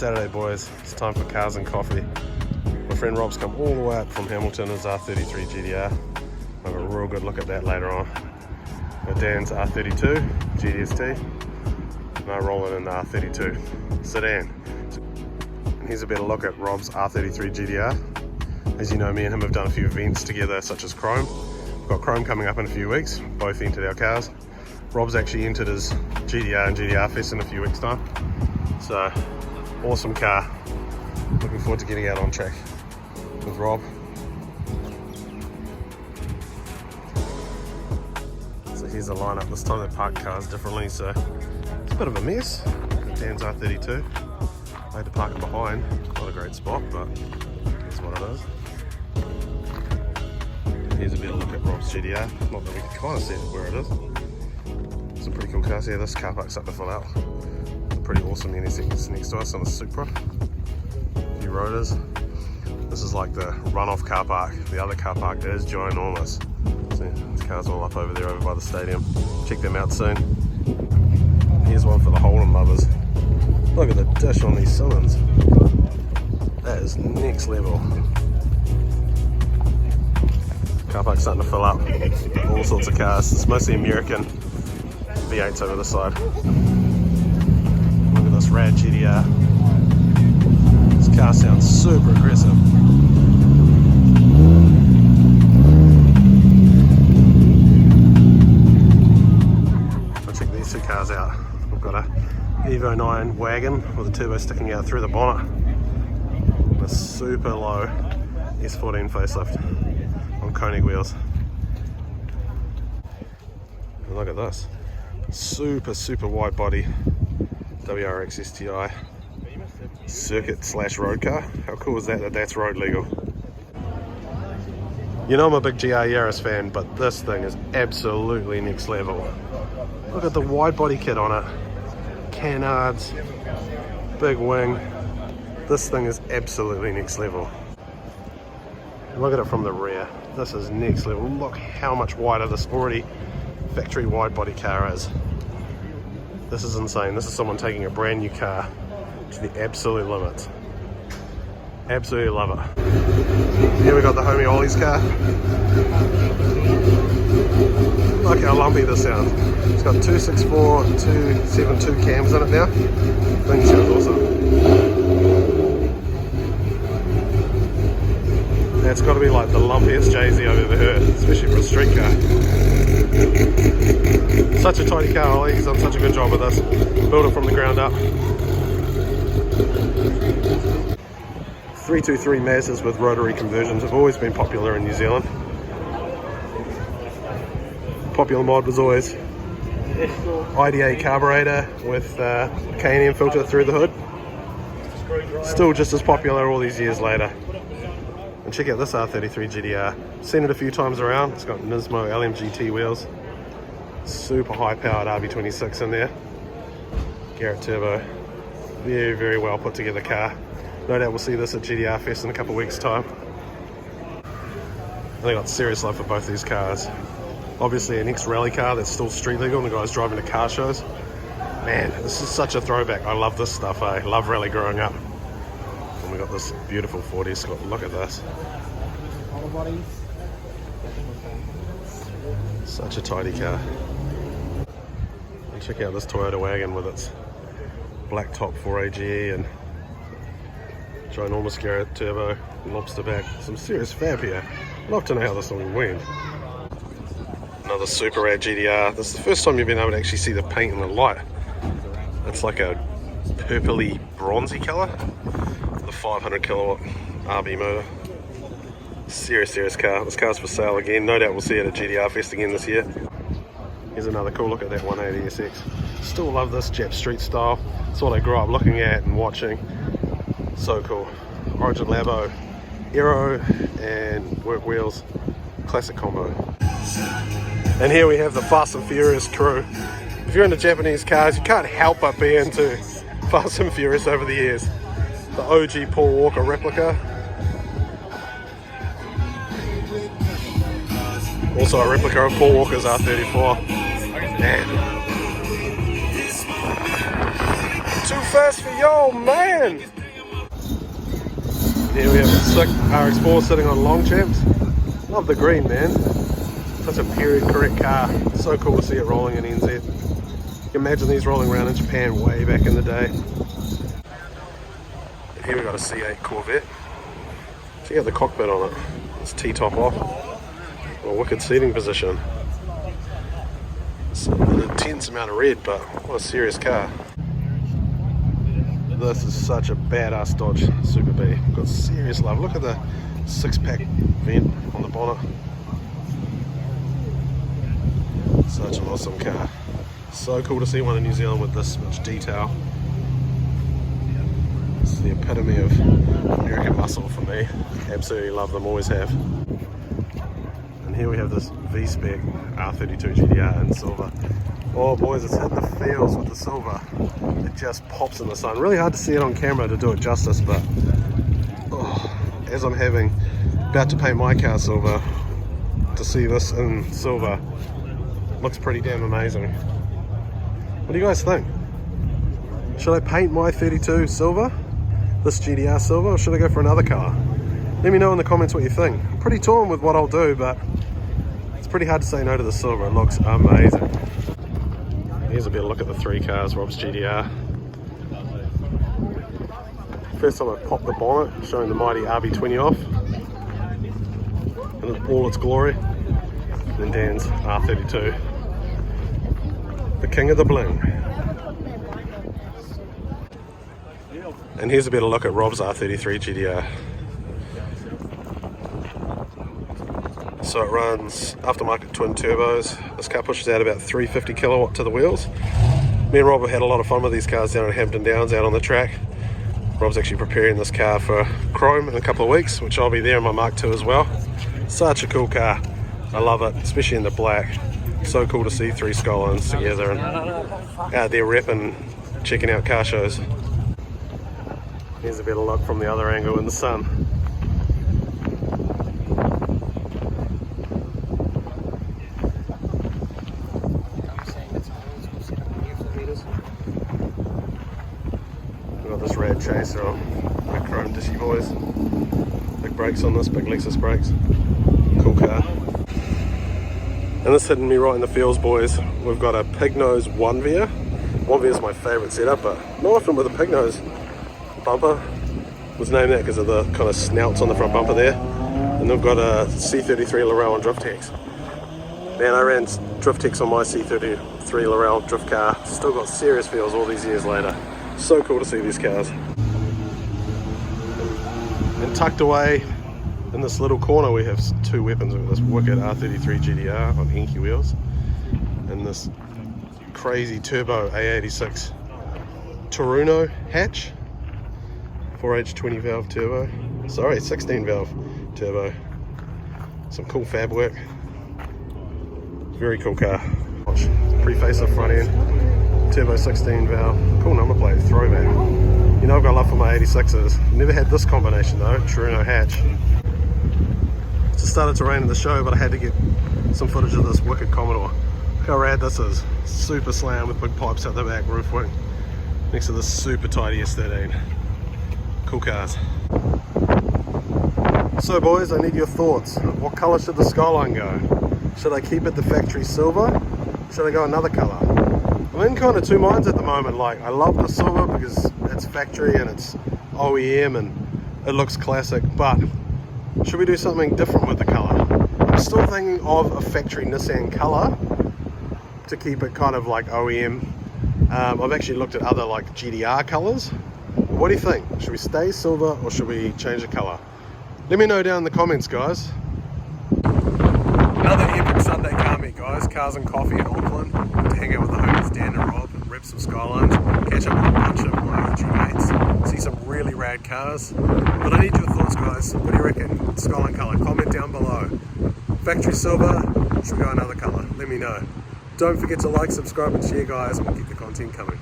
Saturday, boys. It's time for Cars and Coffee. My friend Rob's come all the way up from Hamilton, his R33 GTR. I'll have a real good look at that later on. Got Dan's R32 GTST. And I roll it in the R32 sedan. And here's a better look at Rob's R33 GTR. As you know, me and him have done a few events together, such as Chrome. We've got Chrome coming up in a few weeks. Both entered our cars. Rob's actually entered his GTR and GTR Fest in a few weeks' time. So, awesome car. Looking forward to getting out on track with Rob. So here's the lineup. This time they park cars differently, so it's a bit of a mess. Dan's R32. I had to park it behind. Not a great spot, but that's what it is. Here's a better look at Rob's GTR. Not that we can kind of see where it is. Some pretty cool cars here. This car park's up to fill out. Pretty awesome NSX next to us on a Supra. A few rotors. This is like the runoff car park. The other car park is ginormous. See, this car's all up over there, over by the stadium. Check them out soon. Here's one for the Holden lovers. Look at the dish on these cylinders. That is next level. Car park's starting to fill up. All sorts of cars. It's mostly American V8s over the side. This rad GTR. This car sounds super aggressive. I'll check these two cars out. We've got a Evo 9 wagon with a turbo sticking out through the bonnet. And a super low S14 facelift on Koenig wheels. And look at this. Super wide body WRX STI circuit / road car. How cool is that that's road legal? You know I'm a big GR Yaris fan, but this thing is absolutely next level. Look at the wide body kit on it. Canards, big wing. This thing is absolutely next level. Look at it from the rear. This is next level. Look how much wider this already factory wide body car is. This is insane. This is someone taking a brand new car to the absolute limits. Absolutely love it. Here we got the homie Ollie's car. Look how lumpy this sounds. It's got 264, 272 cams in it now. Thing sounds awesome. That's got to be like the lumpiest JZ I've ever heard, especially for a street car. Such a tidy car, Ollie. He's done such a good job with this. Built it from the ground up. 323 Mazdas with rotary conversions have always been popular in New Zealand. Popular mod was always IDA carburetor with K&M filter through the hood. Still just as popular all these years later. And check out this R33 GTR. Seen it a few times around. It's got Nismo LMGT wheels. Super high powered RB26 in there. Garrett turbo. Very well put together car. No doubt we'll see this at GTR Fest in a couple of weeks' time. And they got serious love for both these cars. Obviously an ex-rally car that's still street legal and the guys driving to car shows. Man, this is such a throwback. I love this stuff, I love rally growing up. And we got this beautiful 40 Escort. Look at this. Such a tidy car. And check out this Toyota wagon with its black top 4AGE and ginormous Garrett turbo, lobster back. Some serious fab here. I'd love to know how this thing went. Another super rad GTR. This is the first time you've been able to actually see the paint in the light. It's like a purpley bronzy colour. The 500 kilowatt RB motor. Serious car. This car's for sale again. No doubt we'll see it at GTR Fest again this year. Here's another cool look at that 180 SX. Still love this Jap Street style. It's what I grew up looking at and watching. So cool. Origin Labo, Aero and work wheels. Classic combo. And here we have the Fast and Furious crew. If you're into Japanese cars, you can't help but be into Fast and Furious over the years. The OG Paul Walker replica. Also a replica of Paul Walker's R34. Man. Too fast for y'all, man! Here we have the sick RX4 sitting on Longchamps. Love the green, man. Such a period correct car. So cool to see it rolling in NZ. You can imagine these rolling around in Japan way back in the day. And here we got a C8 Corvette. Check out the cockpit on it. It's T-top off. A wicked seating position. It's an intense amount of red, but what a serious car. This is such a badass Dodge Super B. Got serious love. Look at the 6-pack vent on the bonnet. Such an awesome car. So cool to see one in New Zealand with this much detail. It's the epitome of American muscle for me. Absolutely love them, always have. And here we have this V-spec R32 GTR in silver. Oh boys, it's hitting the feels with the silver. It just pops in the sun. Really hard to see it on camera to do it justice, but as I'm about to paint my car silver, to see this in silver looks pretty damn amazing. What do you guys think? Should I paint my 32 silver, this GTR silver, or should I go for another colour? Let me know in the comments what you think. I'm pretty torn with what I'll do, but it's pretty hard to say no to the silver. It looks amazing. Here's a better look at the three cars, Robs GTR. First time I popped the bonnet, showing the mighty RB20 off in all its glory. And then Dan's R32, the king of the bling. And here's a better look at Rob's R33 GTR. So it runs aftermarket twin turbos. This car pushes out about 350 kilowatt to the wheels. Me and Rob have had a lot of fun with these cars down at Hampton Downs out on the track. Rob's actually preparing this car for Chrome in a couple of weeks, which I'll be there in my Mark II as well. Such a cool car. I love it, especially in the black. So cool to see three Skylines together and out there repping, checking out car shows. Here's a better look from the other angle in the sun. We've got this rad chaser on, big chrome dishy boys. Big brakes on this, big Lexus brakes. Cool car. And this hitting me right in the feels, boys. We've got a pig nose 1V. 1V is my favourite setup, but not often with a pig nose. Bumper was named that because of the kind of snouts on the front bumper there. And they've got a C33 Laurel and Drift Hex. Man, I ran Drift Hex on my C33 Laurel drift car. Still got serious feels all these years later. So cool to see these cars. And tucked away in this little corner we have two weapons. We've got this wicked R33 GTR on inky wheels and this crazy turbo A86 Toruno hatch. 4H 20 valve turbo, sorry 16 valve turbo. Some cool fab work, very cool car. Pre-facelift front end, turbo 16 valve, cool number plate, throwback. You know I've got love for my 86s. Never had this combination though, Toruno hatch. It just started to rain in the show, but I had to get some footage of this wicked Commodore. Look how rad this is. Super slam with big pipes out the back, roof wing, next to this super tidy S13. Cool cars. So boys, I need your thoughts. What colour should the Skyline go? Should I keep it the factory silver? Should I go another colour? I'm in kind of two minds at the moment. Like, I love the silver because it's factory and it's OEM and it looks classic, but should we do something different with the colour? I'm still thinking of a factory Nissan colour to keep it kind of like OEM. I've actually looked at other like GTR colours. What do you think? Should we stay silver or should we change the colour? Let me know down in the comments, guys. Another epic Sunday car meet, guys. Cars and Coffee in Auckland. To hang out with the homies Dan and Rob and rep some Skylines. Catch up with a bunch of my OG mates. See some really rad cars. But I need your thoughts, guys. What do you reckon? Skyline colour. Comment down below. Factory silver. Should we go another colour? Let me know. Don't forget to like, subscribe and share, guys, and we'll keep the content coming.